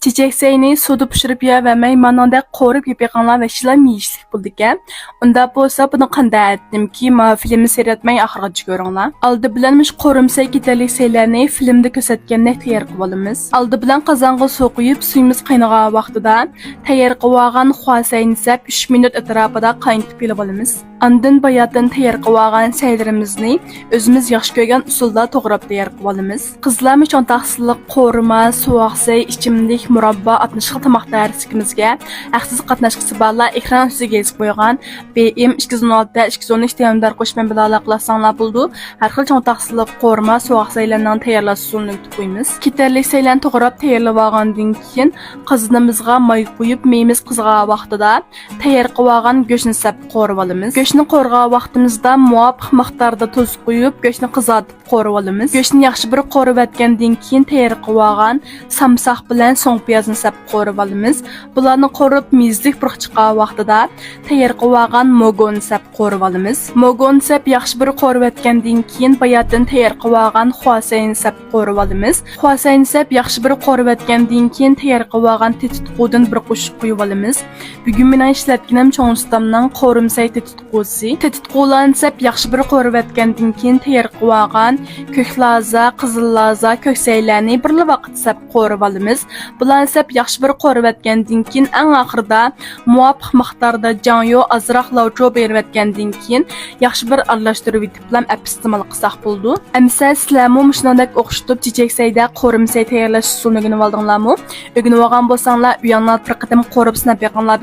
Çiçekseyni suda pişirip yememey mananda qo'rib yepiqanlar ve şilar miyişlik buldu ki. Unda bolsa bunu qanday ettim ki ma filmi seyretmey ahırgıcı görünler. Aldı bilenmiş qorumsay giderlik seylerini filmde kösetkenlik tayar qıvalımız. Aldı bilen qazanğı su qoyup suyumuz qaynağa vaqtida tayar qıvağan xuasayni sep 3 minut etrafıda qaynatıp yılıbalımız. Andın bayatdan tayar qıvağan seylerimizni özümüz yaxşı görgen usulda toğrab tayar qıvalımız. Qızlarmış çontaqsızlık qoruma, suaqsay, içimlik, murabba 60 tamaq dərsikimizə əxsiz qatnaşqısı barlar ekran üstüge yazıb qoyğan BM 216-213 təyəmdar qoşman bilə qılasanlar buldu. Hər xil çontaqsızlıq qoruma, suaqsaylarından tayarlaş usulunu ötüb qoyumuz. Kitərlik saylan toğrab tayarlavağandan keyin qızınımızğa may qoyub meyimiz qızğa vaqtida tayar qıvağan göşni səp qoruvalımız. Göşni qorğa vaqtımızda muvafiq miqdarda tuz qoyub göşni qızartıb qoruvalımız. Göşni yaxşı bir qorub etgandan keyin tayar qıvağan samsaq bilan so'ng piyozni sap qo'rivalimiz. Bularni qo'rib mizlik bir chiqa vaqtida tayyor qilgan mogonni sap qo'rivalimiz. Mogon sap yaxshi bir qo'rib etgandan keyin bayatdan tayyor qilgan xuasayn sap qo'rivalimiz. Xuasayn sap yaxshi bir qo'rib etgandan keyin tayyor qilgan tetitqudan bir qo'shib qo'yivalimiz. Bugun men ishlatganim cho'ng ustamning qo'rimsay tetitqusi. Tetitqulan sap yaxshi bir qo'rib etgandan keyin tayyor qilgan ko'klaza, qizilloza, ko'ksaylarni bir vaqt sap qo'rivalimiz. Bulan sap yaxshi bir qo'rib etgandan keyin eng oxirida muvofiq miqdorda janyo azroq lavcho berib etgandan keyin yaxshi bir aralashtirib yetiblam iste'mol qilsak bo'ldi. Amsa sizlarmi shuningdek o'qishitib checheksayda qo'rimsay tayyorlash usulini o'rganib oldinglarmi? O'rganib olgan bo'lsanglar, u yerni bir qatam qo'rib sinab yaqinlar